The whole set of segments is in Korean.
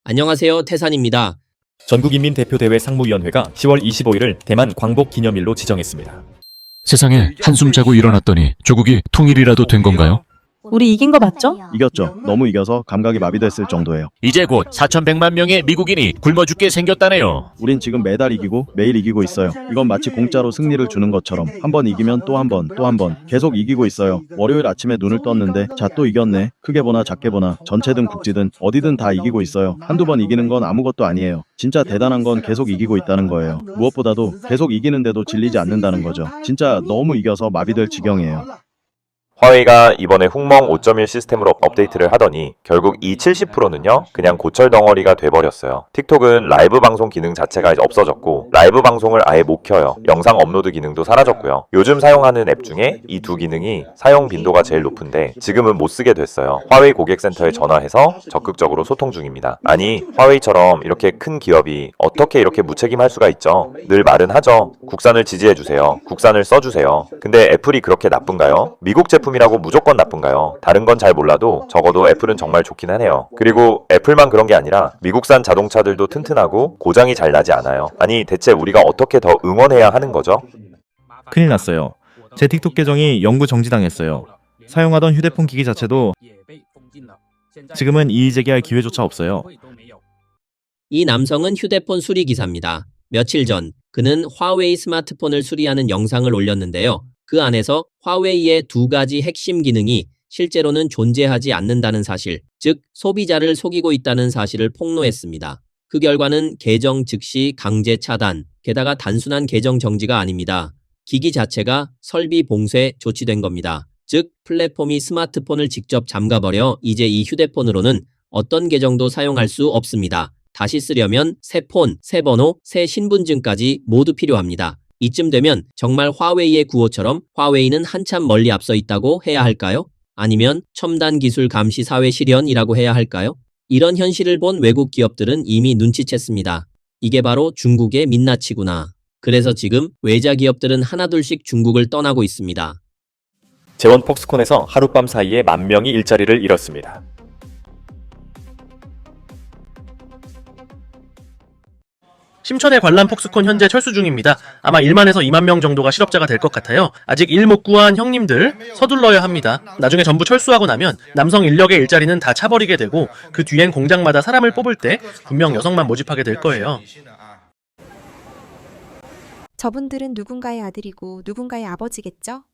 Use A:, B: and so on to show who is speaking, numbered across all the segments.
A: 안녕하세요, 태산입니다.
B: 전국인민대표대회 상무위원회가 10월 25일을 대만 광복 기념일로 지정했습니다.
C: 세상에 한숨 자고 일어났더니 조국이 통일이라도 된 건가요?
D: 우리 이긴 거 맞죠?
E: 이겼죠. 너무 이겨서 감각이 마비됐을 정도예요.
C: 이제 곧 4,100만 명의 미국인이 굶어 죽게 생겼다네요.
E: 우린 지금 매달 이기고 매일 이기고 있어요. 이건 마치 공짜로 승리를 주는 것처럼 한 번 이기면 또 한 번, 또 한 번 계속 이기고 있어요. 월요일 아침에 눈을 떴는데 자 또 이겼네. 크게 보나 작게 보나 전체든 국지든 어디든 다 이기고 있어요. 한두 번 이기는 건 아무것도 아니에요. 진짜 대단한 건 계속 이기고 있다는 거예요. 무엇보다도 계속 이기는데도 질리지 않는다는 거죠. 진짜 너무 이겨서 마비될 지경이에요.
F: 화웨이가 이번에 훅멍 5.1 시스템으로 업데이트를 하더니 결국 이 70%는요 그냥 고철 덩어리가 돼버렸어요. 틱톡은 라이브 방송 기능 자체가 이제 없어졌고 라이브 방송을 아예 못 켜요. 영상 업로드 기능도 사라졌고요. 요즘 사용하는 앱 중에 이 두 기능이 사용 빈도가 제일 높은데 지금은 못 쓰게 됐어요. 화웨이 고객센터에 전화해서 적극적으로 소통 중입니다. 아니 화웨이처럼 이렇게 큰 기업이 어떻게 이렇게 무책임할 수가 있죠. 늘 말은 하죠. 국산을 지지해주세요. 국산을 써주세요. 근데 애플이 그렇게 나쁜가요? 미국 제품이라고 무조건 나쁜가요? 다른 건 잘 몰라도 적어도 애플은 정말 좋긴 하네요. 그리고 애플만 그런 게 아니라 미국산 자동차들도 튼튼하고 고장이 잘 나지 않아요. 아니 대체 우리가 어떻게 더 응원해야 하는 거죠?
G: 큰일 났어요. 제 틱톡 계정이 영구 정지당했어요. 사용하던 휴대폰 기기 자체도 지금은 이의 제기할 기회조차 없어요.
A: 이 남성은 휴대폰 수리 기사입니다. 며칠 전 그는 화웨이 스마트폰을 수리하는 영상을 올렸는데요. 그 안에서 화웨이의 두 가지 핵심 기능이 실제로는 존재하지 않는다는 사실, 즉 소비자를 속이고 있다는 사실을 폭로했습니다. 그 결과는 계정 즉시 강제 차단, 게다가 단순한 계정 정지가 아닙니다. 기기 자체가 설비 봉쇄 조치된 겁니다. 즉 플랫폼이 스마트폰을 직접 잠가버려 이제 이 휴대폰으로는 어떤 계정도 사용할 수 없습니다. 다시 쓰려면 새 폰, 새 번호, 새 신분증까지 모두 필요합니다. 이쯤 되면 정말 화웨이의 구호처럼 화웨이는 한참 멀리 앞서 있다고 해야 할까요? 아니면 첨단 기술 감시 사회 실현이라고 해야 할까요? 이런 현실을 본 외국 기업들은 이미 눈치챘습니다. 이게 바로 중국의 민낯이구나. 그래서 지금 외자 기업들은 하나둘씩 중국을 떠나고 있습니다.
B: 재원 폭스콘에서 하룻밤 사이에 10,000명이 일자리를 잃었습니다.
H: 심천의 관람 폭스콘 현재 철수 중입니다. 아마 1만에서 2만 명 정도가 실업자가 될 것 같아요. 아직 일 못 구한 형님들 서둘러야 합니다. 나중에 전부 철수하고 나면 남성 인력의 일자리는 다 차버리게 되고 그 뒤엔 공장마다 사람을 뽑을 때 분명 여성만 모집하게 될 거예요.
I: 저분들은 누군가의 아들이고 누군가의 아버지겠죠?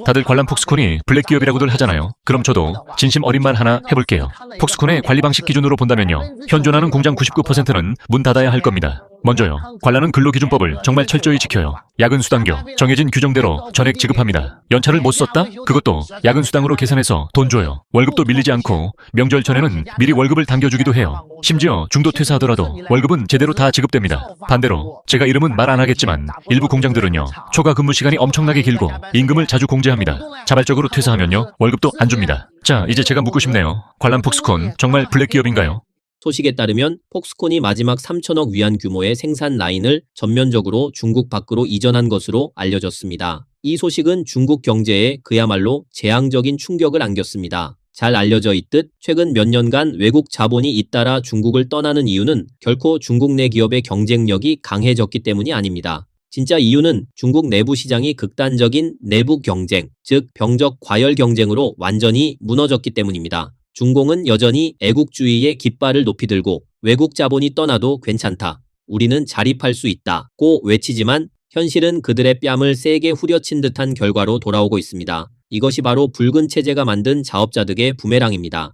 C: 다들 관람 폭스콘이 블랙 기업이라고들 하잖아요. 그럼 저도 진심 어린 말 하나 해볼게요. 폭스콘의 관리 방식 기준으로 본다면요. 현존하는 공장 99%는 문 닫아야 할 겁니다. 먼저요. 관람은 근로기준법을 정말 철저히 지켜요. 야근 수당료 정해진 규정대로 전액 지급합니다. 연차를 못 썼다? 그것도 야근 수당으로 계산해서 돈 줘요. 월급도 밀리지 않고 명절 전에는 미리 월급을 당겨주기도 해요. 심지어 중도 퇴사하더라도 월급은 제대로 다 지급됩니다. 반대로 제가 이름은 말 안 하겠지만 일부 공장들은요. 초과 근무 시간이 엄청나게 길고 임금을 자주 공제합니다. 자발적으로 퇴사하면요. 월급도 안 줍니다. 자, 이제 제가 묻고 싶네요. 관람 폭스콘 정말 블랙 기업인가요?
A: 소식에 따르면 폭스콘이 마지막 3천억 위안 규모의 생산 라인을 전면적으로 중국 밖으로 이전한 것으로 알려졌습니다. 이 소식은 중국 경제에 그야말로 재앙적인 충격을 안겼습니다. 잘 알려져 있듯 최근 몇 년간 외국 자본이 잇따라 중국을 떠나는 이유는 결코 중국 내 기업의 경쟁력이 강해졌기 때문이 아닙니다. 진짜 이유는 중국 내부 시장이 극단적인 내부 경쟁, 즉 병적 과열 경쟁으로 완전히 무너졌기 때문입니다. 중공은 여전히 애국주의의 깃발을 높이 들고 외국 자본이 떠나도 괜찮다. 우리는 자립할 수 있다고 외치지만 현실은 그들의 뺨을 세게 후려친 듯한 결과로 돌아오고 있습니다. 이것이 바로 붉은 체제가 만든 자업자득의 부메랑입니다.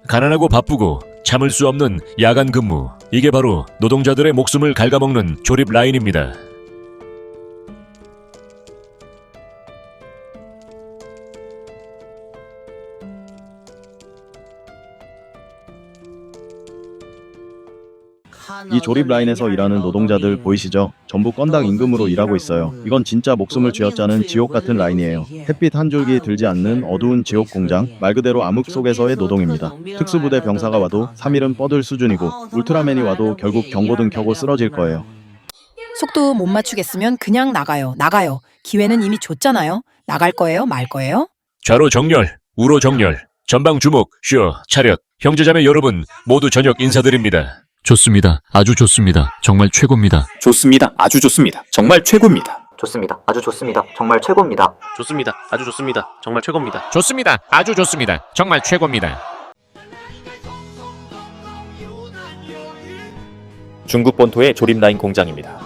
C: 가난하고 바쁘고 참을 수 없는 야간 근무. 이게 바로 노동자들의 목숨을 갉아먹는 조립 라인입니다.
E: 이 조립 라인에서 일하는 노동자들 보이시죠? 전부 건당 임금으로 일하고 있어요. 이건 진짜 목숨을 쥐어짜는 지옥 같은 라인이에요. 햇빛 한 줄기 들지 않는 어두운 지옥 공장, 말 그대로 암흑 속에서의 노동입니다. 특수부대 병사가 와도 3일은 뻗을 수준이고 울트라맨이 와도 결국 경고등 켜고 쓰러질 거예요.
D: 속도 못 맞추겠으면 그냥 나가요. 나가요. 기회는 이미 줬잖아요. 나갈 거예요? 말 거예요?
C: 좌로 정렬, 우로 정렬. 전방 주목, 쇼, 차렷. 형제자매 여러분, 모두 저녁 인사드립니다. 좋습니다. 아주 좋습니다. 정말 최고입니다.
B: 좋습니다. 아주 좋습니다. 정말 최고입니다.
J: 좋습니다. 아주 좋습니다. 정말 최고입니다.
H: 좋습니다. 아주 좋습니다. 정말 최고입니다.
C: 좋습니다. 아주 좋습니다. 정말 최고입니다.
B: 중국 본토의 조립 라인 공장입니다.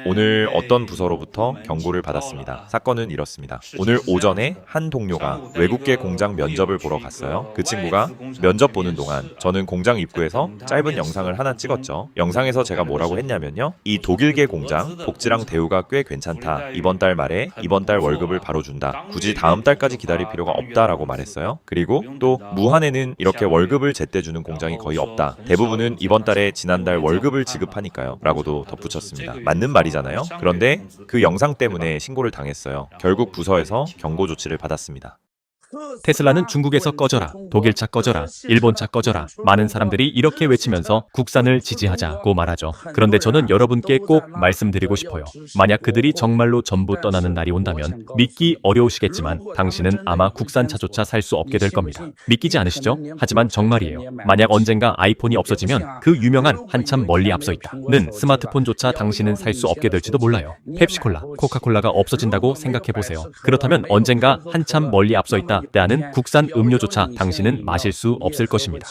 F: 오늘 어떤 부서로부터 경고를 받았습니다. 사건은 이렇습니다. 오늘 오전에 한 동료가 외국계 공장 면접을 보러 갔어요. 그 친구가 면접 보는 동안 저는 공장 입구에서 짧은 영상을 하나 찍었죠. 영상에서 제가 뭐라고 했냐면요. 이 독일계 공장 복지랑 대우가 꽤 괜찮다. 이번 달 말에 이번 달 월급을 바로 준다. 굳이 다음 달까지 기다릴 필요가 없다라고 말했어요. 그리고 또 무한에는 이렇게 월급을 제때 주는 공장이 거의 없다. 대부분은 이번 달에 지난달 월급을 지급하니까요. 라고도 덧붙였습니다. 맞는 말이잖아요. 그런데 그 영상 때문에 신고를 당했어요. 결국 부서에서 경고 조치를 받았습니다.
B: 테슬라는 중국에서 꺼져라, 독일차 꺼져라, 일본차 꺼져라. 많은 사람들이 이렇게 외치면서 국산을 지지하자고 말하죠. 그런데 저는 여러분께 꼭 말씀드리고 싶어요. 만약 그들이 정말로 전부 떠나는 날이 온다면 믿기 어려우시겠지만 당신은 아마 국산차조차 살 수 없게 될 겁니다. 믿기지 않으시죠? 하지만 정말이에요. 만약 언젠가 아이폰이 없어지면 그 유명한 한참 멀리 앞서 있다는 스마트폰조차 당신은 살 수 없게 될지도 몰라요. 펩시콜라, 코카콜라가 없어진다고 생각해보세요. 그렇다면 언젠가 한참 멀리 앞서 있다 때하는 국산 음료조차 당신은 마실 수 없을 것입니다.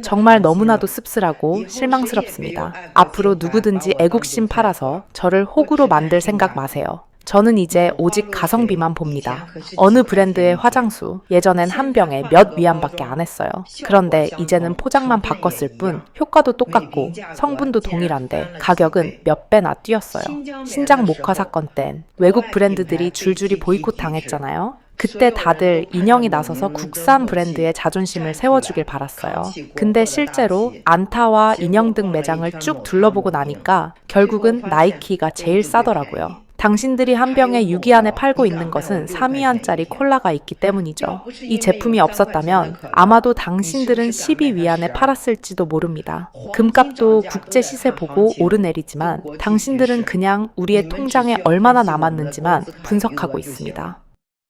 D: 정말 너무나도 씁쓸하고 실망스럽습니다. 앞으로 누구든지 애국심 팔아서 저를 호구로 만들 생각 마세요. 저는 이제 오직 가성비만 봅니다. 어느 브랜드의 화장수, 예전엔 한 병에 몇 위안밖에 안 했어요. 그런데 이제는 포장만 바꿨을 뿐 효과도 똑같고 성분도 동일한데 가격은 몇 배나 뛰었어요. 신장 목화 사건 땐 외국 브랜드들이 줄줄이 보이콧 당했잖아요. 그때 다들 인형이 나서서 국산 브랜드의 자존심을 세워주길 바랐어요. 근데 실제로 안타와 인형 등 매장을 쭉 둘러보고 나니까 결국은 나이키가 제일 싸더라고요. 당신들이 한 병에 6위안에 팔고 있는 것은 3위안짜리 콜라가 있기 때문이죠. 이 제품이 없었다면 아마도 당신들은 12위안에 팔았을지도 모릅니다. 금값도 국제 시세 보고 오르내리지만 당신들은 그냥 우리의 통장에 얼마나 남았는지만 분석하고 있습니다.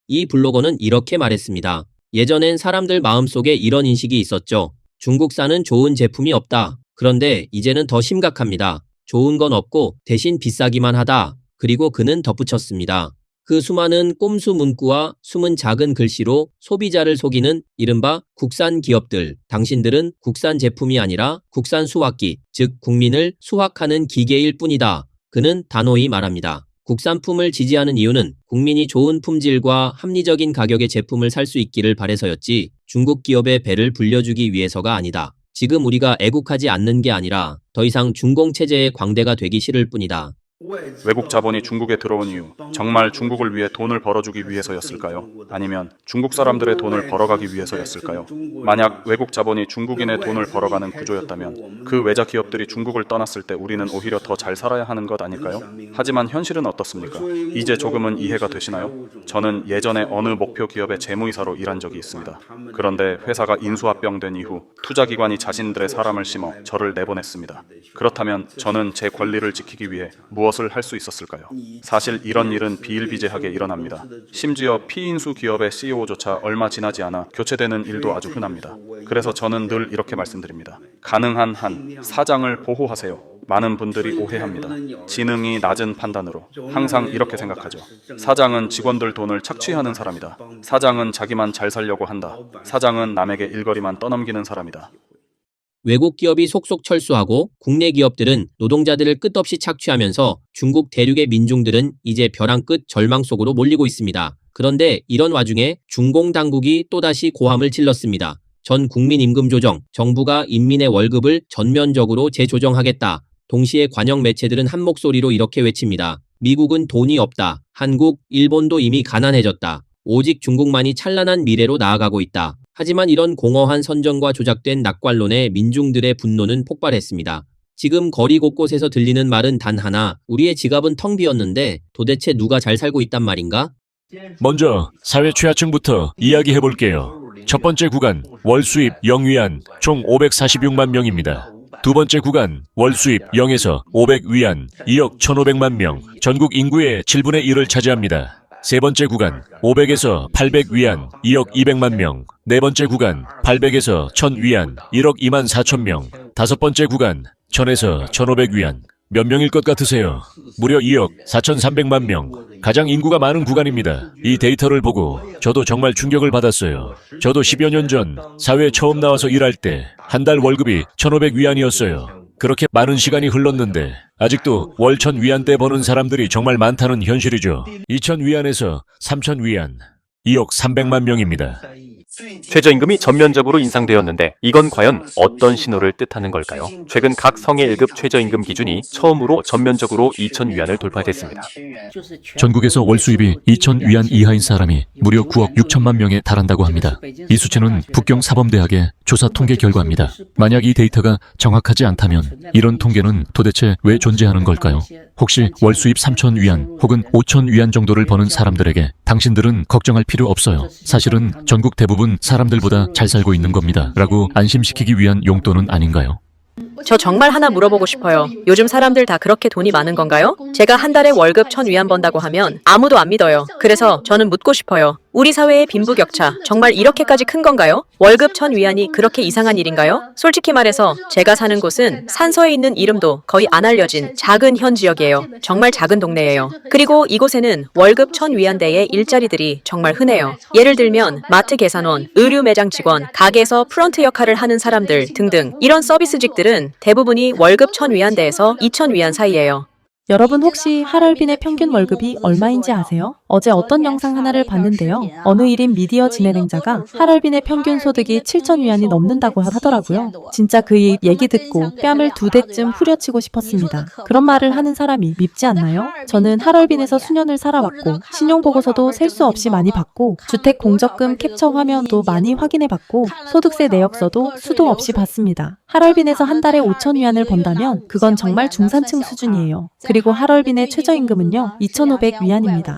A: 이 블로거는 이렇게 말했습니다. 예전엔 사람들 마음속에 이런 인식이 있었죠. 중국산은 좋은 제품이 없다. 그런데 이제는 더 심각합니다. 좋은 건 없고 대신 비싸기만 하다. 그리고 그는 덧붙였습니다. 그 수많은 꼼수 문구와 숨은 작은 글씨로 소비자를 속이는 이른바 국산 기업들. 당신들은 국산 제품이 아니라 국산 수확기, 즉 국민을 수확하는 기계일 뿐이다. 그는 단호히 말합니다. 국산품을 지지하는 이유는 국민이 좋은 품질과 합리적인 가격의 제품을 살 수 있기를 바래서였지 중국 기업의 배를 불려주기 위해서가 아니다. 지금 우리가 애국하지 않는 게 아니라 더 이상 중공체제의 광대가 되기 싫을 뿐이다.
K: 외국 자본이 중국에 들어온 이유, 정말 중국을 위해 돈을 벌어주기 위해서였을까요? 아니면 중국 사람들의 돈을 벌어가기 위해서였을까요? 만약 외국 자본이 중국인의 돈을 벌어가는 구조였다면 그 외자 기업들이 중국을 떠났을 때 우리는 오히려 더 잘 살아야 하는 것 아닐까요? 하지만 현실은 어떻습니까? 이제 조금은 이해가 되시나요? 저는 예전에 어느 목표 기업의 재무이사로 일한 적이 있습니다. 그런데 회사가 인수합병된 이후 투자기관이 자신들의 사람을 심어 저를 내보냈습니다. 그렇다면 저는 제 권리를 지키기 위해 무엇을 할 수 있었을까요? 사실 이런 일은 비일비재하게 일어납니다. 심지어 피인수 기업의 CEO조차 얼마 지나지 않아 교체되는 일도 아주 흔합니다. 그래서 저는 늘 이렇게 말씀드립니다. 가능한 한 사장을 보호하세요. 많은 분들이 오해합니다. 지능이 낮은 판단으로 항상 이렇게 생각하죠. 사장은 직원들 돈을 착취하는 사람이다. 사장은 자기만 잘 살려고 한다. 사장은 남에게 일거리만 떠넘기는 사람이다.
A: 외국 기업이 속속 철수하고 국내 기업들은 노동자들을 끝없이 착취하면서 중국 대륙의 민중들은 이제 벼랑 끝 절망 속으로 몰리고 있습니다. 그런데 이런 와중에 중공 당국이 또다시 고함을 질렀습니다. 전 국민 임금 조정, 정부가 인민의 월급을 전면적으로 재조정하겠다. 동시에 관영 매체들은 한 목소리로 이렇게 외칩니다. 미국은 돈이 없다. 한국, 일본도 이미 가난해졌다. 오직 중국만이 찬란한 미래로 나아가고 있다. 하지만 이런 공허한 선전과 조작된 낙관론에 민중들의 분노는 폭발했습니다. 지금 거리 곳곳에서 들리는 말은 단 하나, 우리의 지갑은 텅 비었는데 도대체 누가 잘 살고 있단 말인가?
C: 먼저 사회 취하층부터 이야기해볼게요. 첫 번째 구간 월 수입 0위안 총 546만 명입니다. 두 번째 구간 월 수입 0에서 500위안 2억 1,500만 명, 전국 인구의 7분의 1을 차지합니다. 세 번째 구간 500에서 800위안 2억 200만 명, 네 번째 구간 800에서 1000위안 1억 2만 4천 명, 다섯 번째 구간 1000에서 1500위안. 몇 명일 것 같으세요? 무려 2억 4,300만 명. 가장 인구가 많은 구간입니다. 이 데이터를 보고 저도 정말 충격을 받았어요. 저도 10여 년 전 사회에 처음 나와서 일할 때 한 달 월급이 1,500위안이었어요. 그렇게 많은 시간이 흘렀는데 아직도 월 1,000위안대 버는 사람들이 정말 많다는 현실이죠. 2,000위안에서 3,000위안. 2억 300만 명입니다.
B: 최저임금이 전면적으로 인상되었는데 이건 과연 어떤 신호를 뜻하는 걸까요? 최근 각 성의 1급 최저임금 기준이 처음으로 전면적으로 2,000위안을 돌파했습니다.
C: 전국에서 월 수입이 2,000위안 이하인 사람이 무려 9억 6천만 명에 달한다고 합니다. 이 수치는 북경사범대학의 조사 통계 결과입니다. 만약 이 데이터가 정확하지 않다면 이런 통계는 도대체 왜 존재하는 걸까요? 혹시 월 수입 3,000위안 혹은 5,000위안 정도를 버는 사람들에게 당신들은 걱정할 필요 없어요. 사실은 전국 대부분 사람들보다 잘 살고 있는 겁니다. 라고 안심시키기 위한 용도는 아닌가요?
D: 저 정말 하나 물어보고 싶어요. 요즘 사람들 다 그렇게 돈이 많은 건가요? 제가 한 달에 월급 1,000위안 번다고 하면 아무도 안 믿어요. 그래서 저는 묻고 싶어요. 우리 사회의 빈부격차 정말 이렇게까지 큰 건가요? 월급 1,000위안이 그렇게 이상한 일인가요? 솔직히 말해서 제가 사는 곳은 산서에 있는 이름도 거의 안 알려진 작은 현 지역이에요. 정말 작은 동네예요. 그리고 이곳에는 월급 1,000위안대의 일자리들이 정말 흔해요. 예를 들면 마트 계산원, 의류 매장 직원, 가게에서 프런트 역할을 하는 사람들 등등. 이런 서비스직들은 대부분이 월급 1,000위안대에서 2,000위안 사이예요.
L: 여러분 혹시 하얼빈의 평균 월급이 얼마인지 아세요? 어제 어떤 영상 하나를 봤는데요. 어느 1인 미디어 진행자가 하얼빈의 평균 소득이 7,000위안이 넘는다고 하더라고요. 진짜 그 얘기 듣고 뺨을 2대쯤 후려치고 싶었습니다. 그런 말을 하는 사람이 밉지 않나요? 저는 하얼빈에서 수년을 살아왔고 신용보고서도 셀 수 없이 많이 받고 주택 공적금 캡처 화면도 많이 확인해봤고 소득세 내역서도 수도 없이 봤습니다. 하얼빈에서 한 달에 5,000위안을 번다면 그건 정말 중산층 수준이에요. 그리고 하얼빈의 최저임금은요 2,500위안입니다.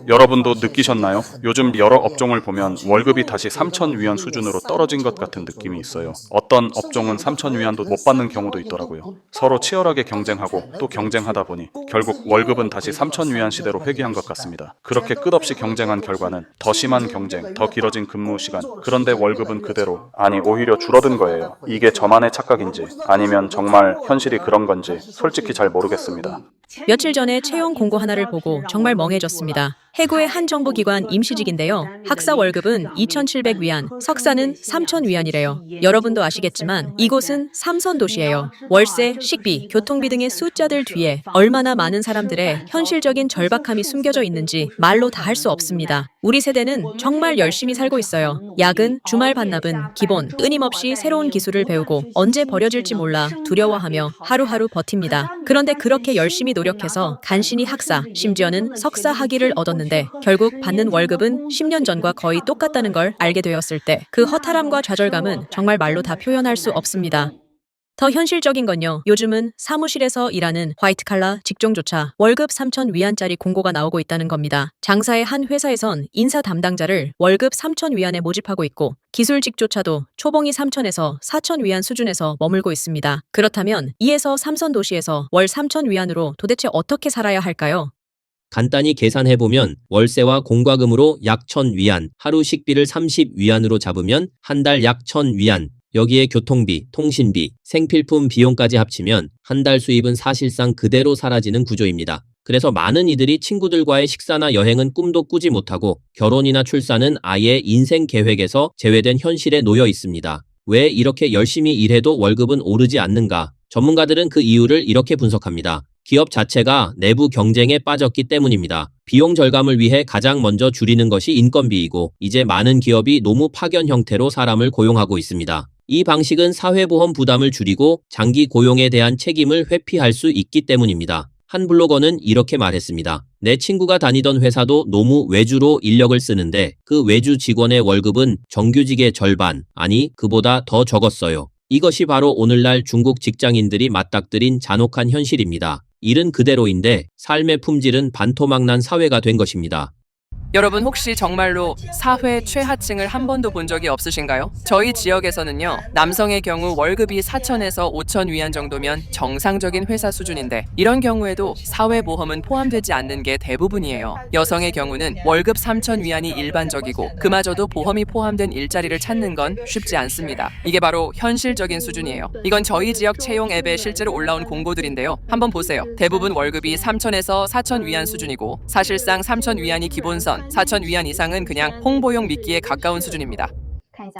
K: 여러분도 느끼셨나요? 요즘 여러 업종을 보면 월급이 다시 3,000위안 수준으로 떨어진 것 같은 느낌이 있어요. 어떤 업종은 3,000위안도 못 받는 경우도 있더라고요. 서로 치열하게 경쟁하고 또 경쟁하다 보니 결국 월급은 다시 3,000위안 시대로 회귀한 것 같습니다. 그렇게 끝없이 경쟁한 결과는 더 심한 경쟁, 더 길어진 근무 시간, 그런데 월급은 그대로, 아니 오히려 줄어든 거예요. 이게 저만의 착각인지 아니면 정말 현실이 그런 건지 솔직히 잘 모르겠습니다.
D: 며칠 전에 채용 공고 하나를 보고 정말 멍해졌습니다. 해고의 한 정부기관 임시직인데요. 학사 월급은 2,700위안, 석사는 3,000위안이래요. 여러분도 아시겠지만 이곳은 삼선 도시예요. 월세, 식비, 교통비 등의 숫자들 뒤에 얼마나 많은 사람들의 현실적인 절박함이 숨겨져 있는지 말로 다 할 수 없습니다. 우리 세대는 정말 열심히 살고 있어요. 야근, 주말 반납은 기본, 끊임없이 새로운 기술을 배우고 언제 버려질지 몰라 두려워하며 하루하루 버팁니다. 그런데 그렇게 열심히 노력해서 간신히 학사, 심지어는 석사 학위를 얻었는데 결국 받는 월급은 10년 전과 거의 똑같다는 걸 알게 되었을 때 그 허탈함과 좌절감은 정말 말로 다 표현할 수 없습니다. 더 현실적인 건요. 요즘은 사무실에서 일하는 화이트칼라 직종조차 월급 3,000위안짜리 공고가 나오고 있다는 겁니다. 장사의 한 회사에선 인사 담당자를 월급 3,000위안에 모집하고 있고 기술직조차도 초봉이 3,000에서 4,000위안 수준에서 머물고 있습니다. 그렇다면 2에서 3선 도시에서 월 3,000위안으로 도대체 어떻게 살아야 할까요?
A: 간단히 계산해보면 월세와 공과금으로 약 1,000위안, 하루 식비를 30위안으로 잡으면 한 달 약 1,000위안, 여기에 교통비, 통신비, 생필품 비용까지 합치면 한 달 수입은 사실상 그대로 사라지는 구조입니다. 그래서 많은 이들이 친구들과의 식사나 여행은 꿈도 꾸지 못하고 결혼이나 출산은 아예 인생 계획에서 제외된 현실에 놓여 있습니다. 왜 이렇게 열심히 일해도 월급은 오르지 않는가? 전문가들은 그 이유를 이렇게 분석합니다. 기업 자체가 내부 경쟁에 빠졌기 때문입니다. 비용 절감을 위해 가장 먼저 줄이는 것이 인건비이고 이제 많은 기업이 노무 파견 형태로 사람을 고용하고 있습니다. 이 방식은 사회보험 부담을 줄이고 장기 고용에 대한 책임을 회피할 수 있기 때문입니다. 한 블로거는 이렇게 말했습니다. 내 친구가 다니던 회사도 노무 외주로 인력을 쓰는데 그 외주 직원의 월급은 정규직의 절반, 아니 그보다 더 적었어요. 이것이 바로 오늘날 중국 직장인들이 맞닥뜨린 잔혹한 현실입니다. 일은 그대로인데 삶의 품질은 반토막난 사회가 된 것입니다.
M: 여러분 혹시 정말로 사회 최하층을 한 번도 본 적이 없으신가요? 저희 지역에서는요, 남성의 경우 월급이 4천에서 5천 위안 정도면 정상적인 회사 수준인데, 이런 경우에도 사회보험은 포함되지 않는 게 대부분이에요. 여성의 경우는 월급 3천 위안이 일반적이고 그마저도 보험이 포함된 일자리를 찾는 건 쉽지 않습니다. 이게 바로 현실적인 수준이에요. 이건 저희 지역 채용 앱에 실제로 올라온 공고들인데요. 한번 보세요. 대부분 월급이 3천에서 4천 위안 수준이고, 사실상 3천 위안이 기본선, 4천 위안 이상은 그냥 홍보용 미끼에 가까운 수준입니다.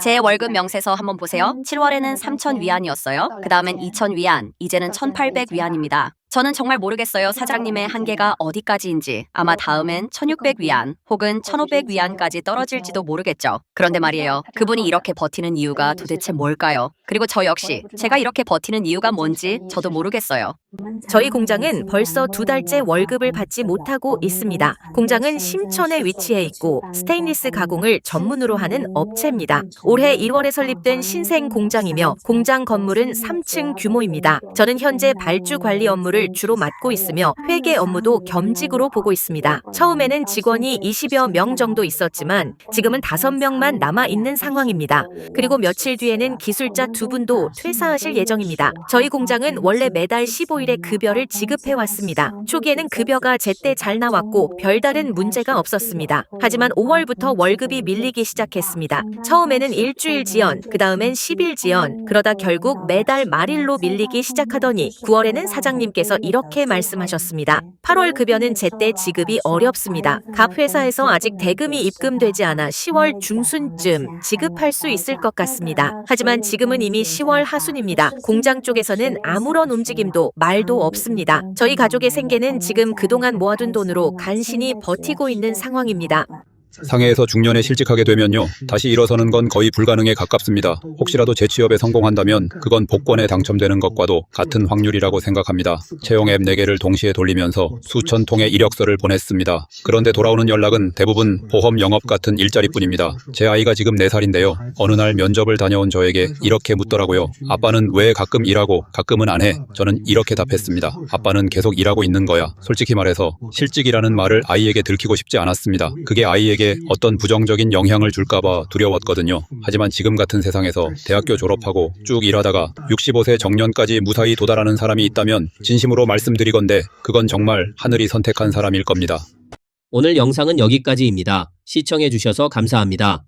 N: 제 월급 명세서 한번 보세요. 7월에는 3천 위안이었어요. 그 다음엔 2천 위안, 이제는 1,800 위안입니다. 저는 정말 모르겠어요. 사장님의 한계가 어디까지인지. 아마 다음엔 1,600 위안 혹은 1,500 위안까지 떨어질지도 모르겠죠. 그런데 말이에요. 그분이 이렇게 버티는 이유가 도대체 뭘까요? 그리고 저 역시 제가 이렇게 버티는 이유가 뭔지 저도 모르겠어요.
O: 저희 공장은 벌써 2달째 월급을 받지 못하고 있습니다. 공장은 심천에 위치해 있고 스테인리스 가공을 전문으로 하는 업체입니다. 올해 1월에 설립된 신생 공장이며 공장 건물은 3층 규모입니다. 저는 현재 발주 관리 업무를 주로 맡고 있으며 회계 업무도 겸직으로 보고 있습니다. 처음에는 직원이 20여 명 정도 있었지만 지금은 5명만 남아있는 상황입니다. 그리고 며칠 뒤에는 기술자 2분도 퇴사하실 예정입니다. 저희 공장은 원래 매달 15일에 급여를 지급해왔습니다. 초기에는 급여가 제때 잘 나왔고 별다른 문제가 없었습니다. 하지만 5월부터 월급이 밀리기 시작했습니다. 처음에는 일주일 지연, 그 다음엔 10일 지연, 그러다 결국 매달 말일로 밀리기 시작하더니 9월에는 사장님께서 이렇게 말씀하셨습니다. 8월 급여는 제때 지급이 어렵습니다. 각 회사에서 아직 대금이 입금되지 않아 10월 중순쯤 지급할 수 있을 것 같습니다. 하지만 지금은 이미 10월 하순입니다. 공장 쪽에서는 아무런 움직임도 말도 없습니다. 저희 가족의 생계는 지금 그동안 모아둔 돈으로 간신히 버티고 있는 상황입니다.
P: 상해에서 중년에 실직하게 되면요, 다시 일어서는 건 거의 불가능에 가깝습니다. 혹시라도 재취업에 성공한다면 그건 복권에 당첨되는 것과도 같은 확률이라고 생각합니다. 채용 앱 4개를 동시에 돌리면서 수천 통의 이력서를 보냈습니다. 그런데 돌아오는 연락은 대부분 보험 영업 같은 일자리뿐입니다. 제 아이가 지금 4살인데요. 어느 날 면접을 다녀온 저에게 이렇게 묻더라고요. 아빠는 왜 가끔 일하고 가끔은 안 해? 저는 이렇게 답했습니다. 아빠는 계속 일하고 있는 거야. 솔직히 말해서 실직이라는 말을 아이에게 들키고 싶지 않았습니다. 그게 아이에게 어떤 부정적인 영향을 줄까봐 두려웠거든요. 하지만 지금 같은 세상에서 대학교 졸업하고 쭉 일하다가 65세 정년까지 무사히 도달하는 사람이 있다면 진심으로 말씀드리건대 그건 정말 하늘이 선택한 사람일 겁니다.
A: 오늘 영상은 여기까지입니다. 시청해주셔서 감사합니다.